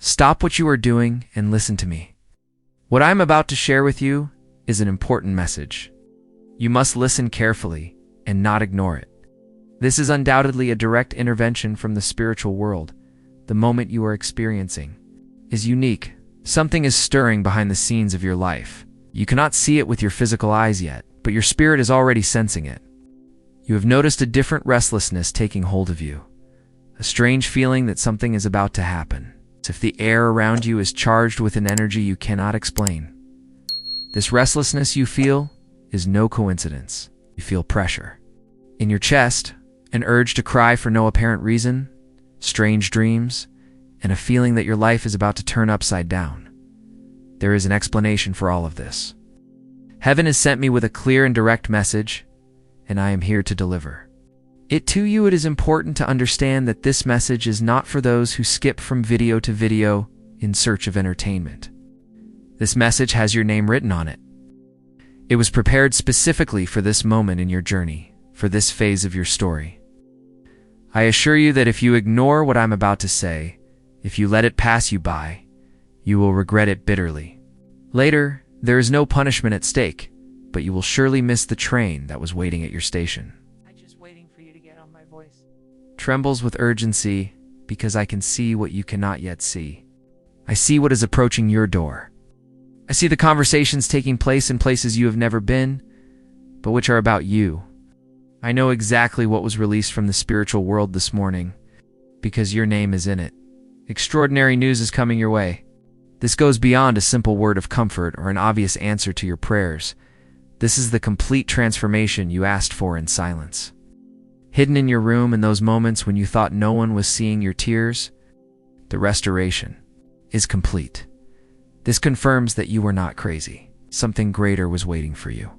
Stop what you are doing and listen to me. What I'm about to share with you is an important message. You must listen carefully and not ignore it. This is undoubtedly a direct intervention from the spiritual world. The moment you are experiencing is unique. Something is stirring behind the scenes of your life. You cannot see it with your physical eyes yet, but your spirit is already sensing it. You have noticed a different restlessness taking hold of you, a strange feeling that something is about to happen. It's as if the air around you is charged with an energy you cannot explain. This restlessness you feel is no coincidence. You feel pressure in your chest, an urge to cry for no apparent reason, strange dreams, and a feeling that your life is about to turn upside down. There is an explanation for all of this. Heaven has sent me with a clear and direct message, and I am here to deliver it to you. It is important to understand that this message is not for those who skip from video to video in search of entertainment. This message has your name written on it. It was prepared specifically for this moment in your journey, for this phase of your story. I assure you that if you ignore what I'm about to say, if you let it pass you by, you will regret it bitterly. Later, there is no punishment at stake, but you will surely miss the train that was waiting at your station. I'm just waiting for you to get on my voice. Trembles with urgency because I can see what you cannot yet see. I see what is approaching your door. I see the conversations taking place in places you have never been, but which are about you. I know exactly what was released from the spiritual world this morning, because your name is in it. Extraordinary news is coming your way. This goes beyond a simple word of comfort or an obvious answer to your prayers. This is the complete transformation you asked for in silence. Hidden in your room in those moments when you thought no one was seeing your tears, the restoration is complete. This confirms that you were not crazy. Something greater was waiting for you.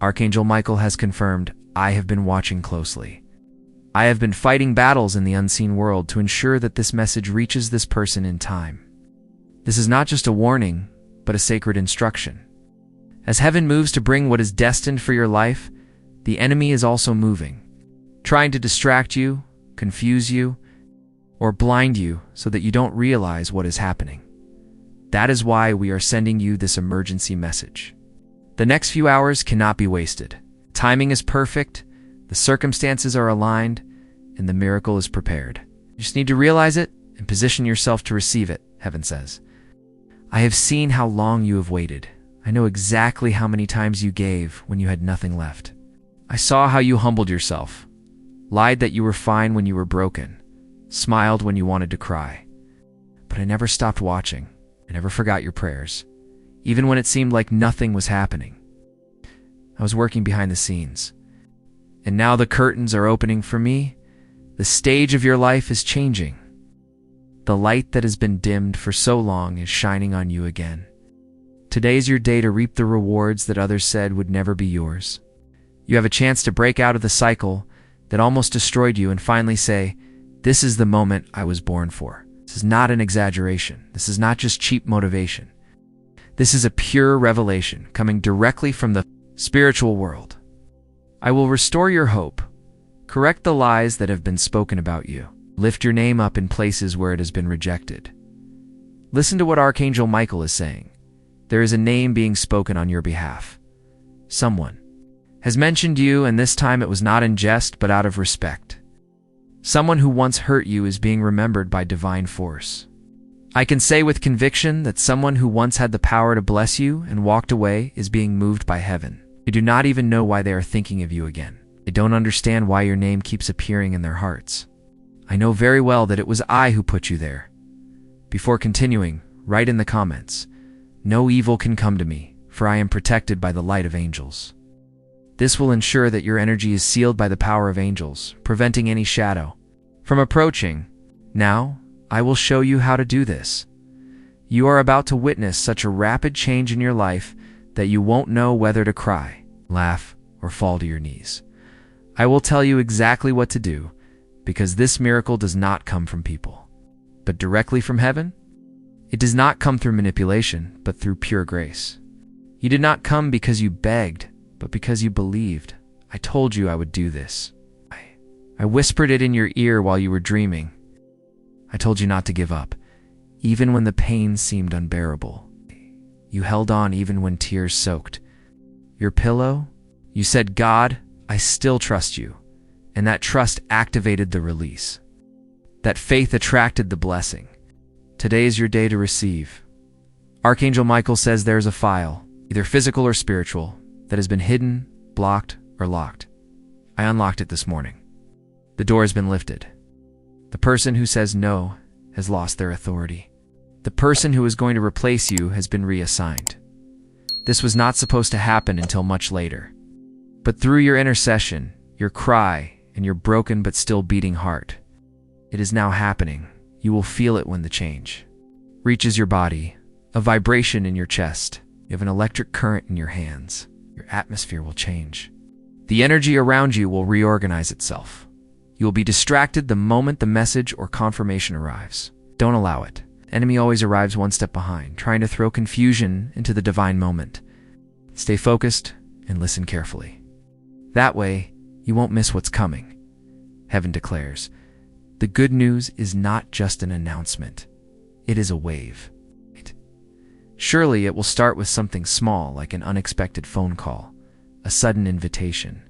Archangel Michael has confirmed, I have been watching closely. I have been fighting battles in the unseen world to ensure that this message reaches this person in time. This is not just a warning, but a sacred instruction. As heaven moves to bring what is destined for your life, the enemy is also moving, trying to distract you, confuse you, or blind you so that you don't realize what is happening. That is why we are sending you this emergency message. The next few hours cannot be wasted. Timing is perfect, the circumstances are aligned, and the miracle is prepared. You just need to realize it and position yourself to receive it, heaven says. I have seen how long you have waited. I know exactly how many times you gave when you had nothing left. I saw how you humbled yourself, lied that you were fine when you were broken, smiled when you wanted to cry. But I never stopped watching. I never forgot your prayers, even when it seemed like nothing was happening. I was working behind the scenes. And now the curtains are opening for me. The stage of your life is changing. The light that has been dimmed for so long is shining on you again. Today's your day to reap the rewards that others said would never be yours. You have a chance to break out of the cycle that almost destroyed you and finally say, this is the moment I was born for. This is not an exaggeration. This is not just cheap motivation. This is a pure revelation coming directly from the spiritual world. I will restore your hope, correct the lies that have been spoken about you, lift your name up in places where it has been rejected. Listen to what Archangel Michael is saying. There is a name being spoken on your behalf. Someone has mentioned you, and this time it was not in jest but out of respect. Someone who once hurt you is being remembered by divine force. I can say with conviction that someone who once had the power to bless you and walked away is being moved by heaven. You do not even know why they are thinking of you again. They don't understand why your name keeps appearing in their hearts. I know very well that it was I who put you there. Before continuing, write in the comments, no evil can come to me, for I am protected by the light of angels. This will ensure that your energy is sealed by the power of angels, preventing any shadow from approaching. Now, I will show you how to do this. You are about to witness such a rapid change in your life that you won't know whether to cry, laugh, or fall to your knees. I will tell you exactly what to do, because this miracle does not come from people, but directly from heaven. It does not come through manipulation, but through pure grace. You did not come because you begged, but because you believed. I told you I would do this. I whispered it in your ear while you were dreaming. I told you not to give up, even when the pain seemed unbearable. You held on even when tears soaked your pillow. You said, "God, I still trust you." And that trust activated the release. That faith attracted the blessing. Today is your day to receive. Archangel Michael says there is a file, either physical or spiritual, that has been hidden, blocked, or locked. I unlocked it this morning. The door has been lifted. The person who says no has lost their authority. The person who is going to replace you has been reassigned. This was not supposed to happen until much later. But through your intercession, your cry, and your broken but still beating heart, it is now happening. You will feel it when the change reaches your body, a vibration in your chest. You have an electric current in your hands. Your atmosphere will change. The energy around you will reorganize itself. You will be distracted the moment the message or confirmation arrives. Don't allow it. Enemy always arrives one step behind, trying to throw confusion into the divine moment. Stay focused and listen carefully. That way, you won't miss what's coming. Heaven declares, the good news is not just an announcement. It is a wave. Surely it will start with something small, like an unexpected phone call, a sudden invitation.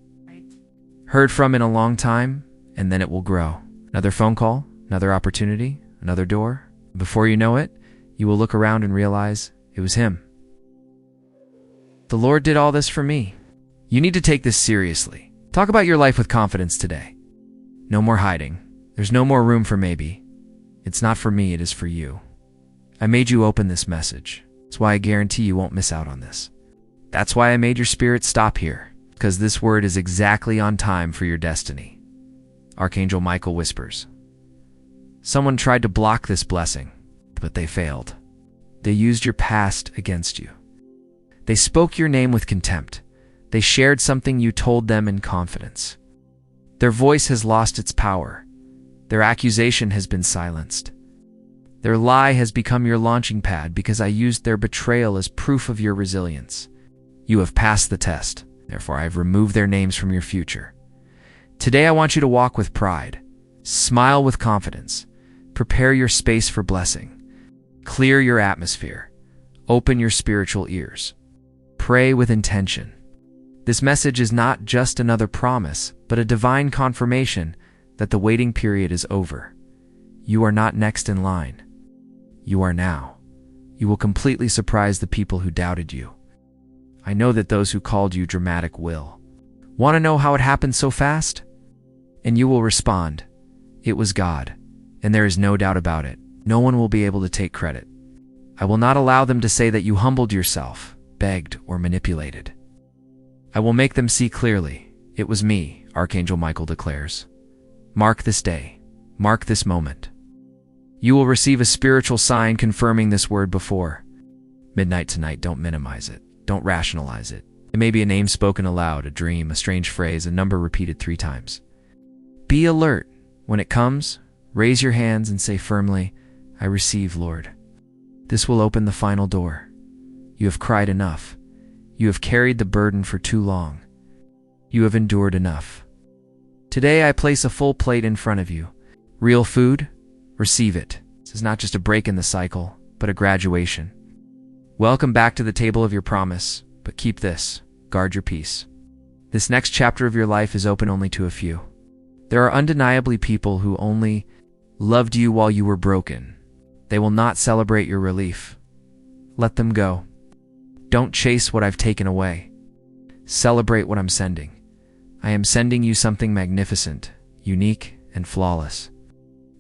Heard from in a long time, and then it will grow. Another phone call, another opportunity, another door. Before you know it, you will look around and realize it was him. The Lord did all this for me. You need to take this seriously. Talk about your life with confidence today. No more hiding. There's no more room for maybe. It's not for me, it is for you. I made you open this message. That's why I guarantee you won't miss out on this. That's why I made your spirit stop here, because this word is exactly on time for your destiny. Archangel Michael whispers. Someone tried to block this blessing, but they failed. They used your past against you. They spoke your name with contempt. They shared something you told them in confidence. Their voice has lost its power. Their accusation has been silenced. Their lie has become your launching pad because I used their betrayal as proof of your resilience. You have passed the test. Therefore, I have removed their names from your future. Today, I want you to walk with pride. Smile with confidence. Prepare your space for blessing. Clear your atmosphere. Open your spiritual ears. Pray with intention. This message is not just another promise, but a divine confirmation that the waiting period is over. You are not next in line. You are now. You will completely surprise the people who doubted you. I know that those who called you dramatic will. Want to know how it happened so fast? And you will respond, it was God, and there is no doubt about it. No one will be able to take credit. I will not allow them to say that you humbled yourself, begged, or manipulated. I will make them see clearly. It was me, Archangel Michael declares. Mark this day. Mark this moment. You will receive a spiritual sign confirming this word before midnight tonight. Don't minimize it. Don't rationalize it. It may be a name spoken aloud, a dream, a strange phrase, a number repeated 3 times. Be alert. When it comes, raise your hands and say firmly, I receive, Lord. This will open the final door. You have cried enough. You have carried the burden for too long. You have endured enough. Today I place a full plate in front of you. Real food? Receive it. This is not just a break in the cycle, but a graduation. Welcome back to the table of your promise, but keep this. Guard your peace. This next chapter of your life is open only to a few. There are undeniably people who only loved you while you were broken. They will not celebrate your relief. Let them go. Don't chase what I've taken away. Celebrate what I'm sending. I am sending you something magnificent, unique, and flawless.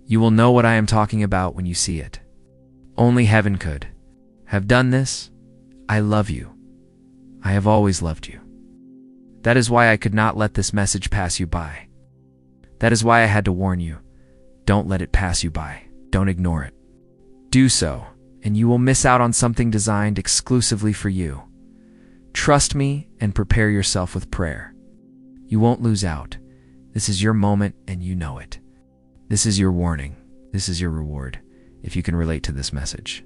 You will know what I am talking about when you see it. Only heaven could have done this. I love you. I have always loved you. That is why I could not let this message pass you by. That is why I had to warn you. Don't let it pass you by. Don't ignore it. Do so, and you will miss out on something designed exclusively for you. Trust me and prepare yourself with prayer. You won't lose out. This is your moment and you know it. This is your warning. This is your reward, if you can relate to this message.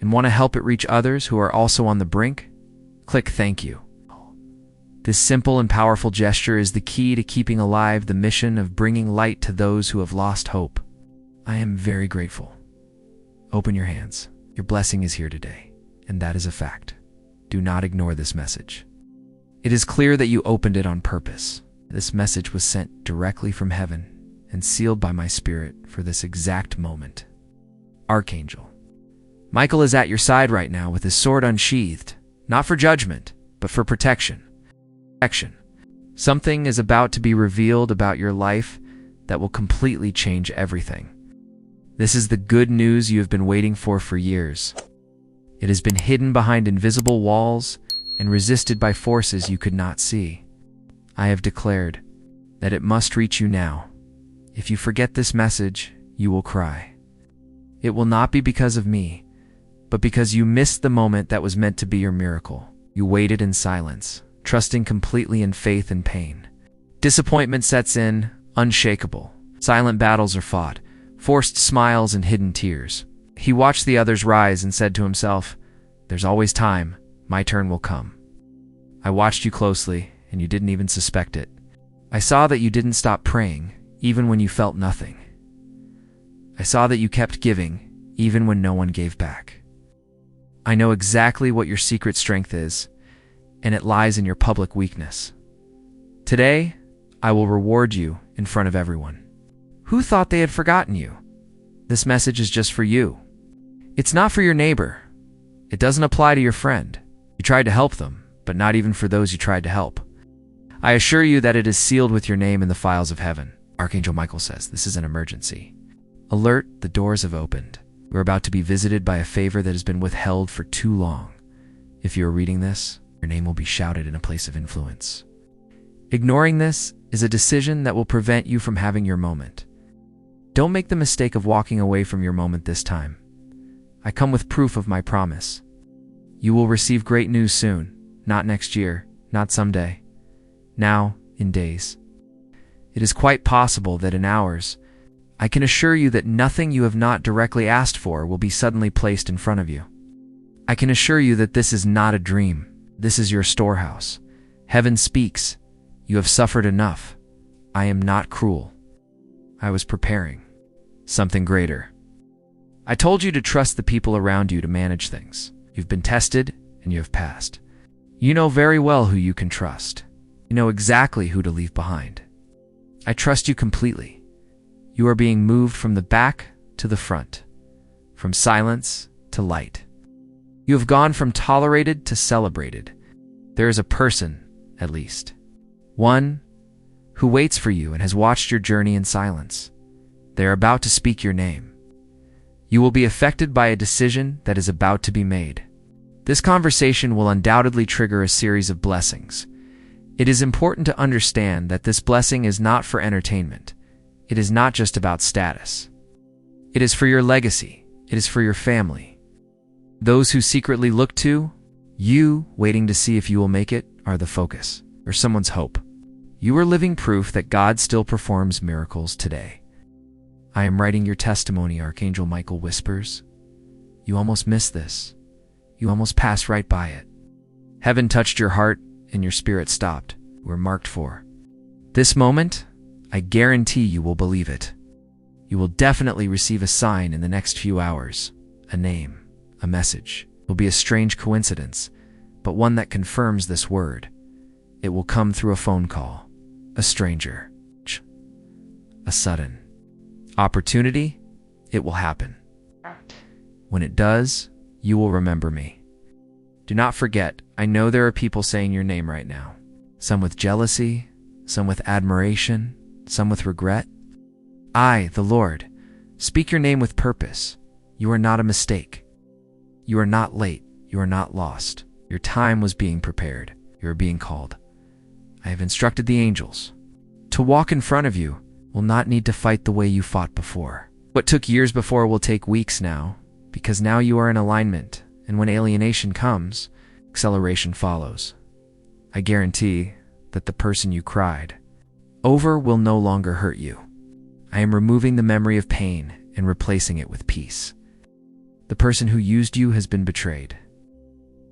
And want to help it reach others who are also on the brink? Click thank you. This simple and powerful gesture is the key to keeping alive the mission of bringing light to those who have lost hope. I am very grateful. Open your hands. Your blessing is here today, and that is a fact. Do not ignore this message. It is clear that you opened it on purpose. This message was sent directly from heaven and sealed by my spirit for this exact moment. Archangel. Michael is at your side right now with his sword unsheathed, not for judgment, but for protection. Something is about to be revealed about your life that will completely change everything. This is the good news you have been waiting for years. It has been hidden behind invisible walls and resisted by forces you could not see. I have declared that it must reach you now. If you forget this message, you will cry. It will not be because of me, but because you missed the moment that was meant to be your miracle. You waited in silence, trusting completely in faith and pain. Disappointment sets in, unshakable. Silent battles are fought, forced smiles and hidden tears. He watched the others rise and said to himself, "There's always time. My turn will come." I watched you closely, and you didn't even suspect it. I saw that you didn't stop praying, even when you felt nothing. I saw that you kept giving, even when no one gave back. I know exactly what your secret strength is, and it lies in your public weakness. Today, I will reward you in front of everyone. Who thought they had forgotten you? This message is just for you. It's not for your neighbor. It doesn't apply to your friend. You tried to help them, but not even for those you tried to help. I assure you that it is sealed with your name in the files of heaven. Archangel Michael says this is an emergency. Alert, the doors have opened. We're about to be visited by a favor that has been withheld for too long. If you are reading this, your name will be shouted in a place of influence. Ignoring this is a decision that will prevent you from having your moment. Don't make the mistake of walking away from your moment this time. I come with proof of my promise. You will receive great news soon, not next year, not someday. Now, in days. It is quite possible that in hours, I can assure you that nothing you have not directly asked for will be suddenly placed in front of you. I can assure you that this is not a dream. This is your storehouse. Heaven speaks. You have suffered enough. I am not cruel. I was preparing something greater. I told you to trust the people around you to manage things. You've been tested, and you have passed. You know very well who you can trust. You know exactly who to leave behind. I trust you completely. You are being moved from the back to the front, from silence to light. You have gone from tolerated to celebrated. There is a person, at least, one who waits for you and has watched your journey in silence. They are about to speak your name. You will be affected by a decision that is about to be made. This conversation will undoubtedly trigger a series of blessings. It is important to understand that this blessing is not for entertainment. It is not just about status. It is for your legacy. It is for your family. Those who secretly look to you, waiting to see if you will make it, are the focus, or someone's hope. You are living proof that God still performs miracles today. I am writing your testimony, Archangel Michael whispers. You almost missed this. You almost passed right by it. Heaven touched your heart, and your spirit stopped. We're marked for this moment. I guarantee you will believe it. You will definitely receive a sign in the next few hours. A name, a message. It will be a strange coincidence, but one that confirms this word. It will come through a phone call, a stranger, a sudden opportunity. It will happen. When it does, you will remember me. Do not forget, I know there are people saying your name right now. Some with jealousy, some with admiration, some with regret. I, the Lord, speak your name with purpose. You are not a mistake. You are not late. You are not lost. Your time was being prepared. You are being called. I have instructed the angels. To walk in front of you will not need to fight the way you fought before. What took years before will take weeks now, because now you are in alignment, and when alienation comes, acceleration follows. I guarantee that the person you cried over will no longer hurt you. I am removing the memory of pain and replacing it with peace. The person who used you has been betrayed,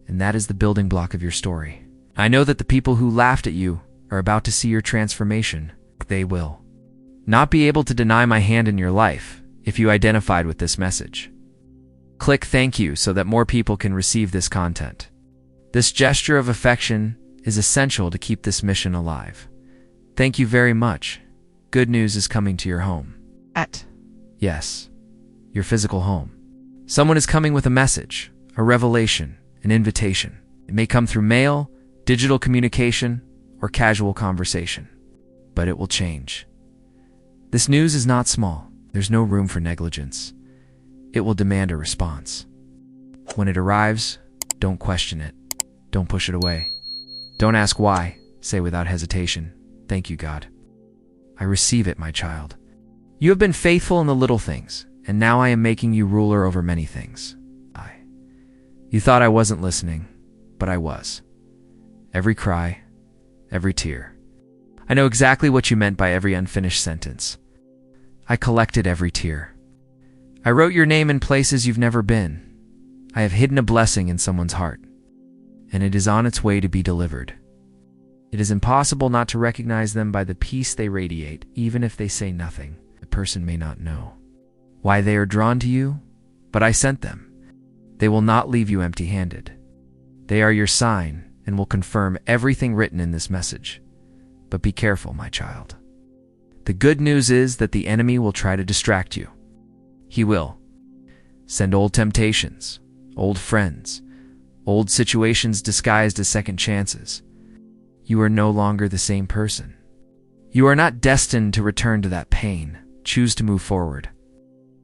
and that is the building block of your story. I know that the people who laughed at you are about to see your transformation. They will not be able to deny my hand in your life if you identified with this message. Click thank you so that more people can receive this content. This gesture of affection is essential to keep this mission alive. Thank you very much. Good news is coming to your home. Yes, your physical home. Someone is coming with a message, a revelation, an invitation. It may come through mail, digital communication, or casual conversation. But it will change. This news is not small. There's no room for negligence. It will demand a response. When it arrives, don't question it. Don't push it away. Don't ask why. Say without hesitation, "Thank you, God. I receive it, my child. You have been faithful in the little things, and now I am making you ruler over many things." You thought I wasn't listening, but I was. Every cry, every tear. I know exactly what you meant by every unfinished sentence. I collected every tear. I wrote your name in places you've never been. I have hidden a blessing in someone's heart, and it is on its way to be delivered. It is impossible not to recognize them by the peace they radiate, even if they say nothing. The person may not know why they are drawn to you, but I sent them. They will not leave you empty-handed. They are your sign and will confirm everything written in this message. But be careful, my child. The good news is that the enemy will try to distract you. He will send old temptations, old friends, old situations disguised as second chances. You are no longer the same person. You are not destined to return to that pain. Choose to move forward.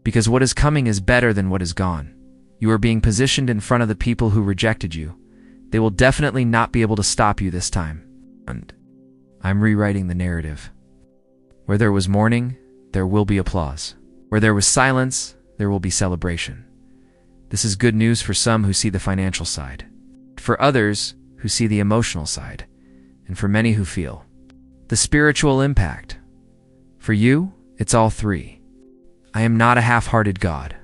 Because what is coming is better than what is gone. You are being positioned in front of the people who rejected you. They will definitely not be able to stop you this time. And I'm rewriting the narrative. Where there was mourning, there will be applause. Where there was silence, there will be celebration. This is good news for some who see the financial side, for others who see the emotional side, and for many who feel the spiritual impact. For you, it's all three. I am not a half-hearted God.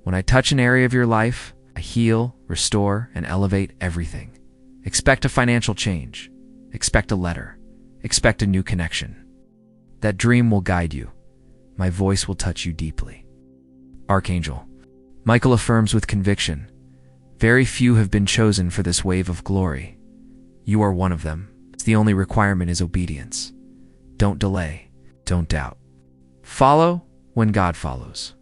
When I touch an area of your life, I heal, restore, and elevate everything. Expect a financial change. Expect a letter. Expect a new connection. That dream will guide you. My voice will touch you deeply. Archangel. Michael affirms with conviction, very few have been chosen for this wave of glory. You are one of them. The only requirement is obedience. Don't delay. Don't doubt. Follow when God follows.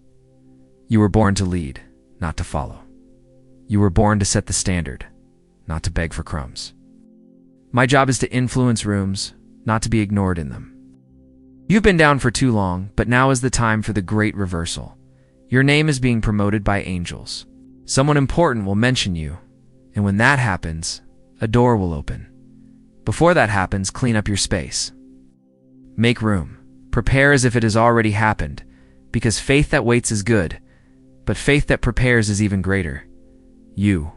You were born to lead, not to follow. You were born to set the standard, not to beg for crumbs. My job is to influence rooms, not to be ignored in them. You've been down for too long, but now is the time for the great reversal. Your name is being promoted by angels. Someone important will mention you, and when that happens, a door will open. Before that happens, clean up your space. Make room. Prepare as if it has already happened, because faith that waits is good, but faith that prepares is even greater. You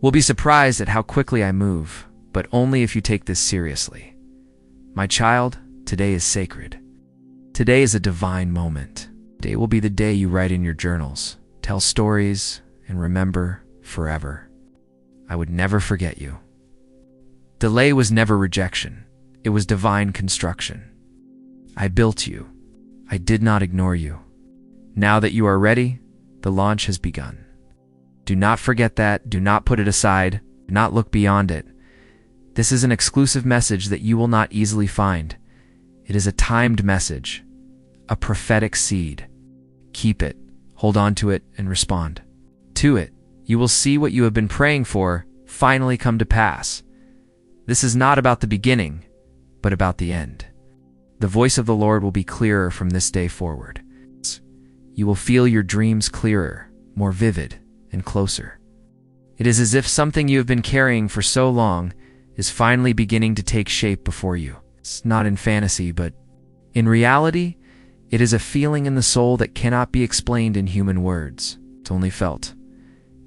will be surprised at how quickly I move, but only if you take this seriously. My child, today is sacred. Today is a divine moment. Today will be the day you write in your journals, tell stories, and remember forever. I would never forget you. Delay was never rejection. It was divine construction. I built you. I did not ignore you. Now that you are ready, the launch has begun. Do not forget that. Do not put it aside. Do not look beyond it. This is an exclusive message that you will not easily find. It is a timed message, a prophetic seed. Keep it, hold on to it, and respond to it. You will see what you have been praying for finally come to pass. This is not about the beginning, but about the end. The voice of the Lord will be clearer from this day forward. You will feel your dreams clearer, more vivid, and closer. It is as if something you have been carrying for so long is finally beginning to take shape before you. It's not in fantasy, but in reality, it is a feeling in the soul that cannot be explained in human words. It's only felt.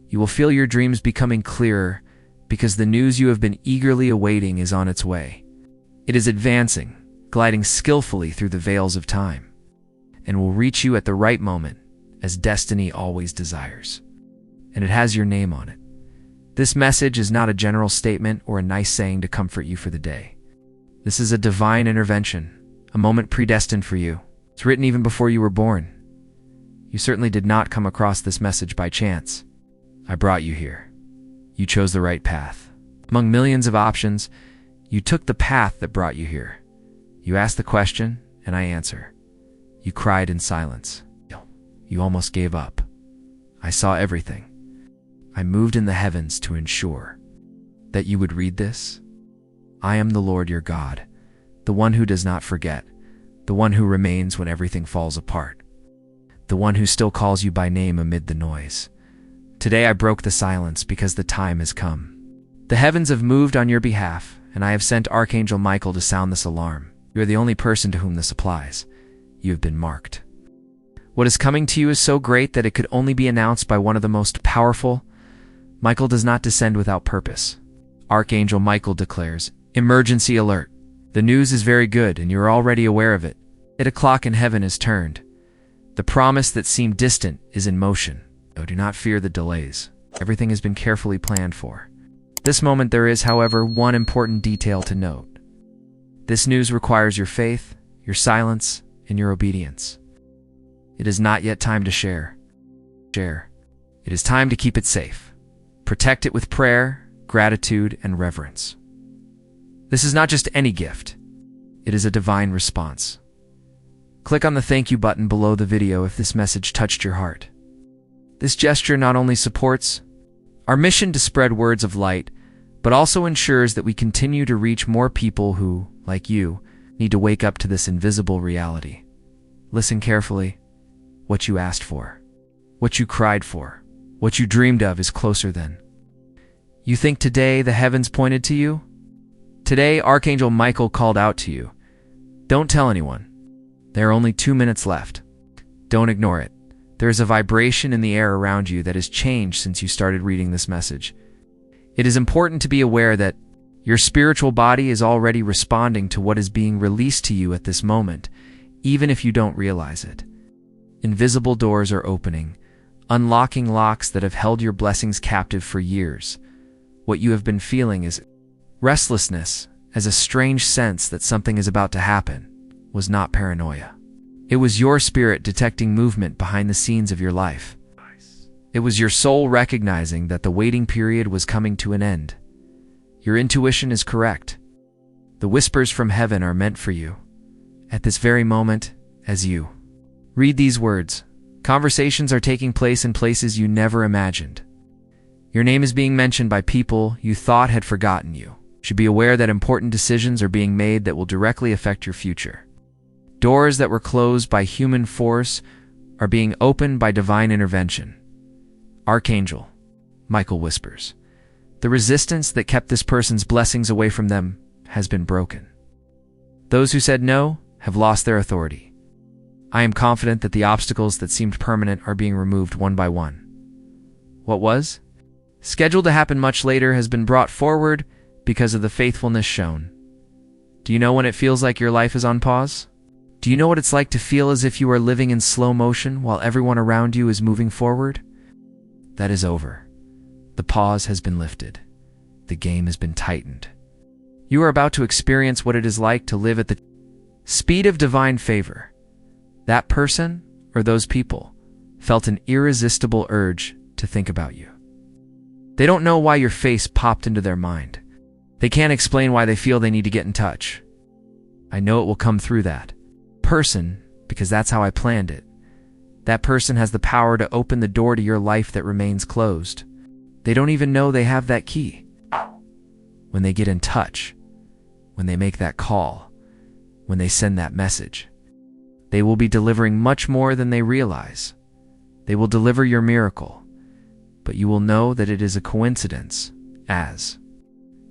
You will feel your dreams becoming clearer because the news you have been eagerly awaiting is on its way. It is advancing, gliding skillfully through the veils of time, and will reach you at the right moment, as destiny always desires. And it has your name on it. This message is not a general statement or a nice saying to comfort you for the day. This is a divine intervention, a moment predestined for you. It's written even before you were born. You certainly did not come across this message by chance. I brought you here. You chose the right path. Among millions of options, you took the path that brought you here. You asked the question, and I answer. You cried in silence. You almost gave up. I saw everything. I moved in the heavens to ensure that you would read this. I am the Lord your God, the one who does not forget, the one who remains when everything falls apart, the one who still calls you by name amid the noise. Today I broke the silence because the time has come. The heavens have moved on your behalf, and I have sent Archangel Michael to sound this alarm. You are the only person to whom this applies. You have been marked. What is coming to you is so great that it could only be announced by one of the most powerful. Michael does not descend without purpose. Archangel Michael declares, "Emergency alert. The news is very good, and you are already aware of it. 8 o'clock in heaven is turned. The promise that seemed distant is in motion. Oh, do not fear the delays. Everything has been carefully planned for. This moment there is, however, one important detail to note. This news requires your faith, your silence, and your obedience. It is not yet time to share. It is time to keep it safe. Protect it with prayer, gratitude, and reverence. This is not just any gift. It is a divine response. Click on the thank you button below the video if this message touched your heart. This gesture not only supports our mission to spread words of light, but also ensures that we continue to reach more people who, like you, need to wake up to this invisible reality. Listen carefully. What you asked for, what you cried for, what you dreamed of is closer than. You think today the heavens pointed to you? Today Archangel Michael called out to you. Don't tell anyone. There are only 2 minutes left. Don't ignore it. There is a vibration in the air around you that has changed since you started reading this message. It is important to be aware that your spiritual body is already responding to what is being released to you at this moment, even if you don't realize it. Invisible doors are opening, unlocking locks that have held your blessings captive for years. What you have been feeling is restlessness, as a strange sense that something is about to happen, was not paranoia. It was your spirit detecting movement behind the scenes of your life. It was your soul recognizing that the waiting period was coming to an end. Your intuition is correct. The whispers from heaven are meant for you. At this very moment, as you read these words, conversations are taking place in places you never imagined. Your name is being mentioned by people you thought had forgotten you. You should be aware that important decisions are being made that will directly affect your future. Doors that were closed by human force are being opened by divine intervention. Archangel Michael whispers, the resistance that kept this person's blessings away from them has been broken. Those who said no have lost their authority. I am confident that the obstacles that seemed permanent are being removed one by one. What was scheduled to happen much later has been brought forward because of the faithfulness shown. Do you know when it feels like your life is on pause? Do you know what it's like to feel as if you are living in slow motion while everyone around you is moving forward? That is over. The pause has been lifted. The game has been tightened. You are about to experience what it is like to live at the speed of divine favor. That person, or those people, felt an irresistible urge to think about you. They don't know why your face popped into their mind. They can't explain why they feel they need to get in touch. I know it will come through that person, because that's how I planned it. That person has the power to open the door to your life that remains closed. They don't even know they have that key. When they get in touch, when they make that call, when they send that message, they will be delivering much more than they realize. They will deliver your miracle, but you will know that it is a coincidence. As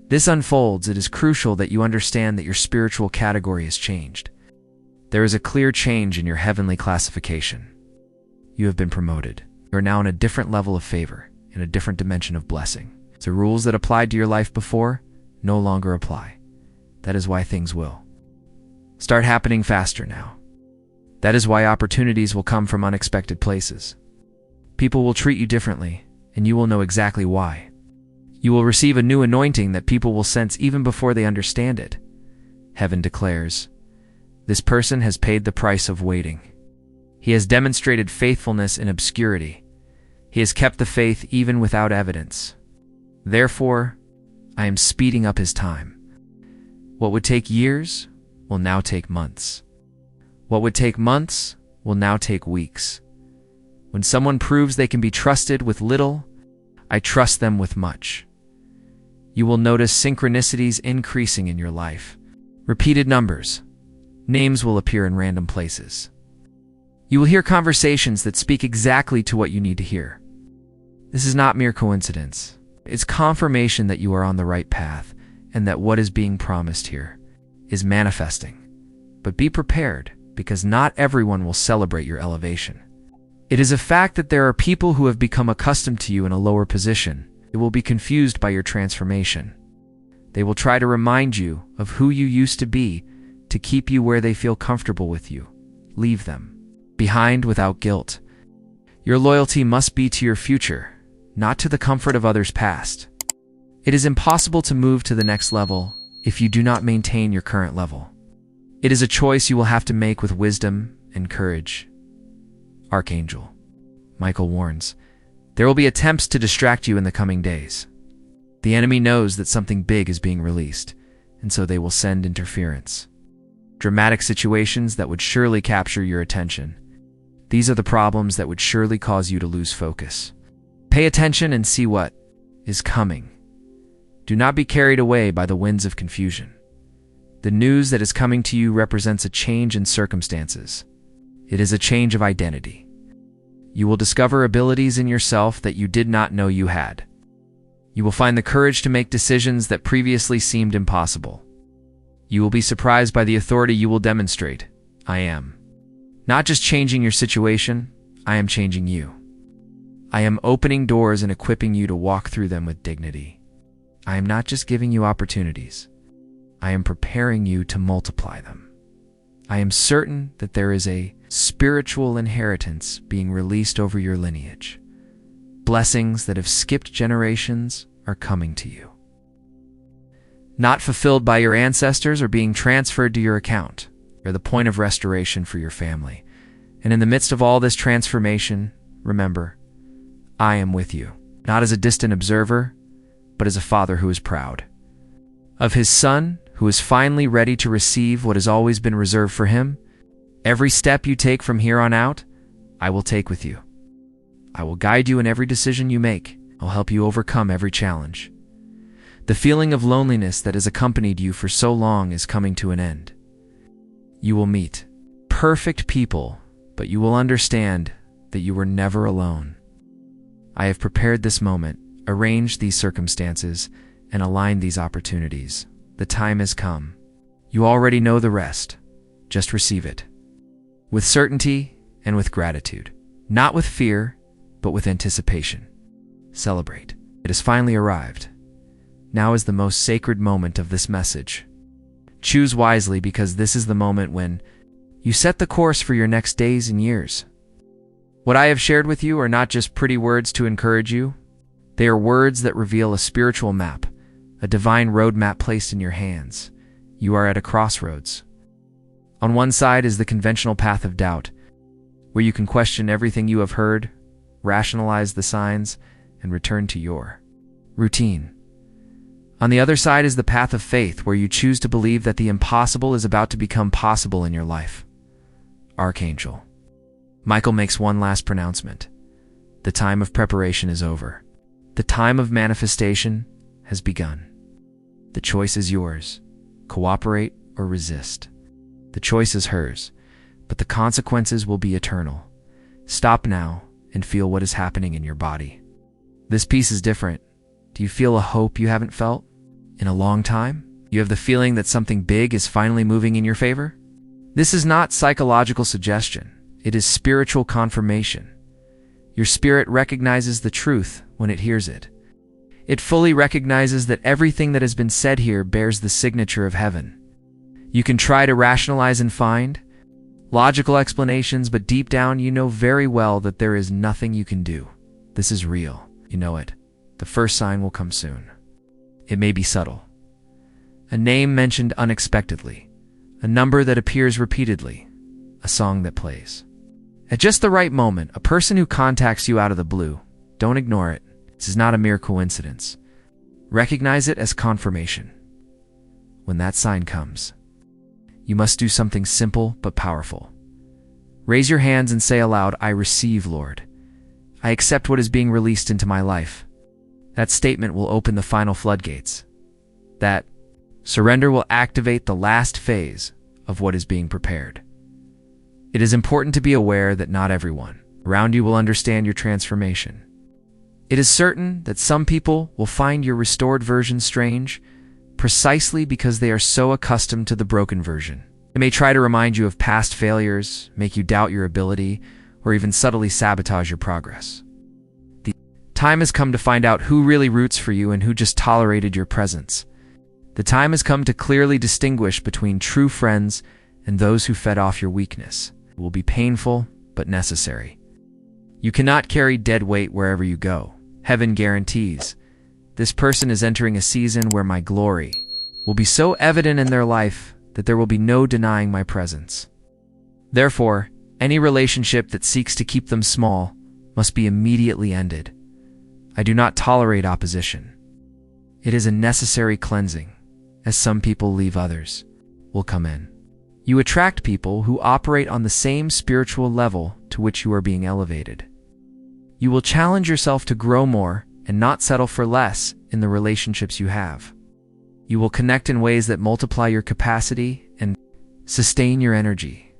this unfolds, it is crucial that you understand that your spiritual category has changed. There is a clear change in your heavenly classification. You have been promoted. You are now in a different level of favor, in a different dimension of blessing. The rules that applied to your life before no longer apply. That is why things will start happening faster now. That is why opportunities will come from unexpected places. People will treat you differently, and you will know exactly why. You will receive a new anointing that people will sense even before they understand it. Heaven declares, this person has paid the price of waiting. He has demonstrated faithfulness in obscurity. He has kept the faith even without evidence. Therefore, I am speeding up his time. What would take years will now take months. What would take months will now take weeks. When someone proves they can be trusted with little, I trust them with much. You will notice synchronicities increasing in your life. Repeated numbers. Names will appear in random places. You will hear conversations that speak exactly to what you need to hear. This is not mere coincidence. It's confirmation that you are on the right path and that what is being promised here is manifesting. But be prepared, because not everyone will celebrate your elevation. It is a fact that there are people who have become accustomed to you in a lower position. They will be confused by your transformation. They will try to remind you of who you used to be to keep you where they feel comfortable with you. Leave them behind without guilt. Your loyalty must be to your future, not to the comfort of others' past. It is impossible to move to the next level if you do not maintain your current level. It is a choice you will have to make with wisdom and courage. Archangel. Michael warns, there will be attempts to distract you in the coming days. The enemy knows that something big is being released, and so they will send interference. Dramatic situations that would surely capture your attention. These are the problems that would surely cause you to lose focus. Pay attention and see what is coming. Do not be carried away by the winds of confusion. The news that is coming to you represents a change in circumstances. It is a change of identity. You will discover abilities in yourself that you did not know you had. You will find the courage to make decisions that previously seemed impossible. You will be surprised by the authority you will demonstrate. I am not just changing your situation, I am changing you. I am opening doors and equipping you to walk through them with dignity. I am not just giving you opportunities, I am preparing you to multiply them. I am certain that there is a spiritual inheritance being released over your lineage. Blessings that have skipped generations are coming to you. Not fulfilled by your ancestors or being transferred to your account. They're the point of restoration for your family. And in the midst of all this transformation, remember, I am with you, not as a distant observer, but as a father who is proud of his son, who is finally ready to receive what has always been reserved for him. Every step you take from here on out, I will take with you. I will guide you in every decision you make. I'll help you overcome every challenge. The feeling of loneliness that has accompanied you for so long is coming to an end. You will meet perfect people, but you will understand that you were never alone. I have prepared this moment, arranged these circumstances, and aligned these opportunities. The time has come. You already know the rest. Just receive it. With certainty and with gratitude. Not with fear, but with anticipation. Celebrate. It has finally arrived. Now is the most sacred moment of this message. Choose wisely, because this is the moment when you set the course for your next days and years. What I have shared with you are not just pretty words to encourage you. They are words that reveal a spiritual map, a divine roadmap placed in your hands. You are at a crossroads. On one side is the conventional path of doubt, where you can question everything you have heard, rationalize the signs, and return to your routine. On the other side is the path of faith, where you choose to believe that the impossible is about to become possible in your life. Archangel. Michael makes one last pronouncement. The time of preparation is over. The time of manifestation has begun. The choice is yours. Cooperate or resist. The choice is hers, but the consequences will be eternal. Stop now and feel what is happening in your body. This piece is different. Do you feel a hope you haven't felt in a long time? You have the feeling that something big is finally moving in your favor? This is not psychological suggestion. It is spiritual confirmation. Your spirit recognizes the truth when it hears it. It fully recognizes that everything that has been said here bears the signature of heaven. You can try to rationalize and find logical explanations, but deep down you know very well that there is nothing you can do. This is real. You know it. The first sign will come soon. It may be subtle. A name mentioned unexpectedly. A number that appears repeatedly. A song that plays. At just the right moment, a person who contacts you out of the blue. Don't ignore it. This is not a mere coincidence. Recognize it as confirmation. When that sign comes, you must do something simple but powerful. Raise your hands and say aloud, "I receive, Lord. I accept what is being released into my life." That statement will open the final floodgates. That surrender will activate the last phase of what is being prepared. It is important to be aware that not everyone around you will understand your transformation. It is certain that some people will find your restored version strange, precisely because they are so accustomed to the broken version. They may try to remind you of past failures, make you doubt your ability, or even subtly sabotage your progress. The time has come to find out who really roots for you and who just tolerated your presence. The time has come to clearly distinguish between true friends and those who fed off your weakness. It will be painful, but necessary. You cannot carry dead weight wherever you go. Heaven guarantees. This person is entering a season where my glory will be so evident in their life that there will be no denying my presence. Therefore, any relationship that seeks to keep them small must be immediately ended. I do not tolerate opposition. It is a necessary cleansing, as some people leave, others will come in. You attract people who operate on the same spiritual level to which you are being elevated. You will challenge yourself to grow more and not settle for less in the relationships you have. You will connect in ways that multiply your capacity and sustain your energy.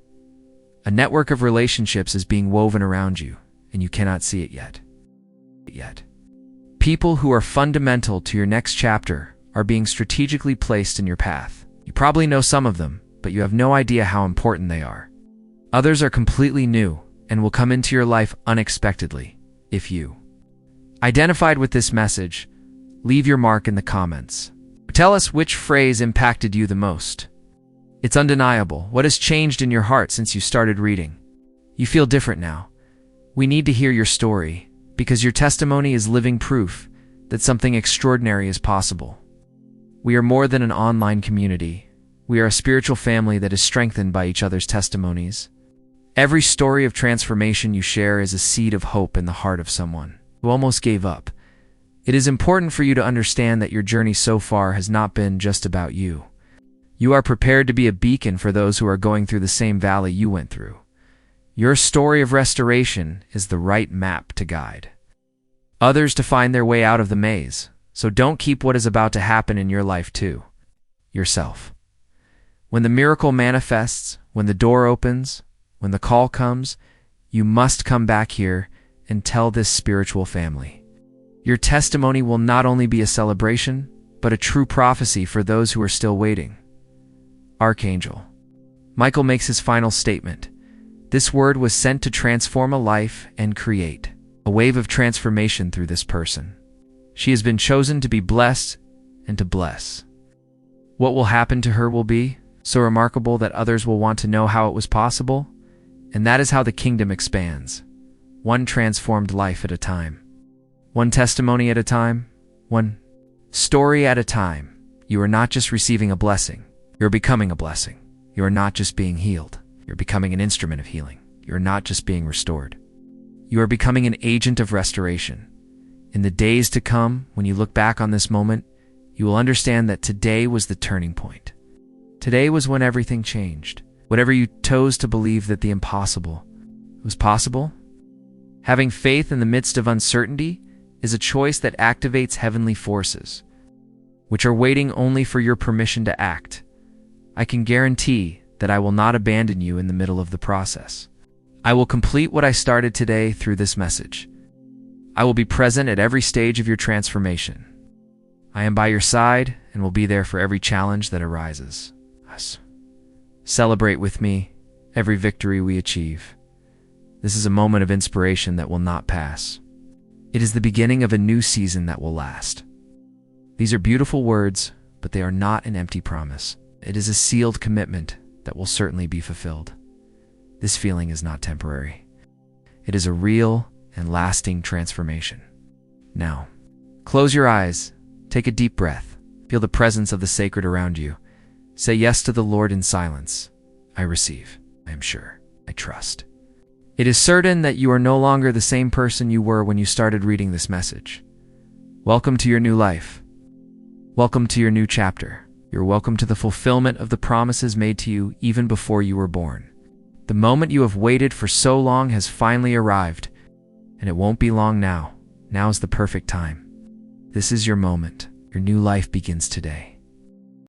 A network of relationships is being woven around you, and you cannot see it yet. People who are fundamental to your next chapter are being strategically placed in your path. You probably know some of them, but you have no idea how important they are. Others are completely new and will come into your life unexpectedly. If you identified with this message, leave your mark in the comments. Tell us which phrase impacted you the most. It's undeniable. What has changed in your heart since you started reading? You feel different now. We need to hear your story, because your testimony is living proof that something extraordinary is possible. We are more than an online community. We are a spiritual family that is strengthened by each other's testimonies. Every story of transformation you share is a seed of hope in the heart of someone who almost gave up. It is important for you to understand that your journey so far has not been just about you. You are prepared to be a beacon for those who are going through the same valley you went through. Your story of restoration is the right map to guide others to find their way out of the maze. So don't keep what is about to happen in your life to yourself. When the miracle manifests, when the door opens, when the call comes, you must come back here and tell this spiritual family. Your testimony will not only be a celebration, but a true prophecy for those who are still waiting. Archangel Michael makes his final statement. This word was sent to transform a life and create a wave of transformation through this person. She has been chosen to be blessed and to bless. What will happen to her will be so remarkable that others will want to know how it was possible, and that is how the kingdom expands. One transformed life at a time. One testimony at a time. One story at a time. You are not just receiving a blessing. You're becoming a blessing. You are not just being healed. You're becoming an instrument of healing. You are not just being restored. You are becoming an agent of restoration. In the days to come, when you look back on this moment, you will understand that today was the turning point. Today was when everything changed. Whatever you chose to believe that the impossible was possible. Having faith in the midst of uncertainty is a choice that activates heavenly forces, which are waiting only for your permission to act. I can guarantee that I will not abandon you in the middle of the process. I will complete what I started today through this message. I will be present at every stage of your transformation. I am by your side and will be there for every challenge that arises. Celebrate with me every victory we achieve. This is a moment of inspiration that will not pass. It is the beginning of a new season that will last. These are beautiful words, but they are not an empty promise. It is a sealed commitment that will certainly be fulfilled. This feeling is not temporary. It is a real and lasting transformation. Now, close your eyes, take a deep breath, feel the presence of the sacred around you. Say yes to the Lord in silence. I receive. I am sure. I trust. It is certain that you are no longer the same person you were when you started reading this message. Welcome to your new life. Welcome to your new chapter. You're welcome to the fulfillment of the promises made to you even before you were born. The moment you have waited for so long has finally arrived, and it won't be long now. Now is the perfect time. This is your moment. Your new life begins today.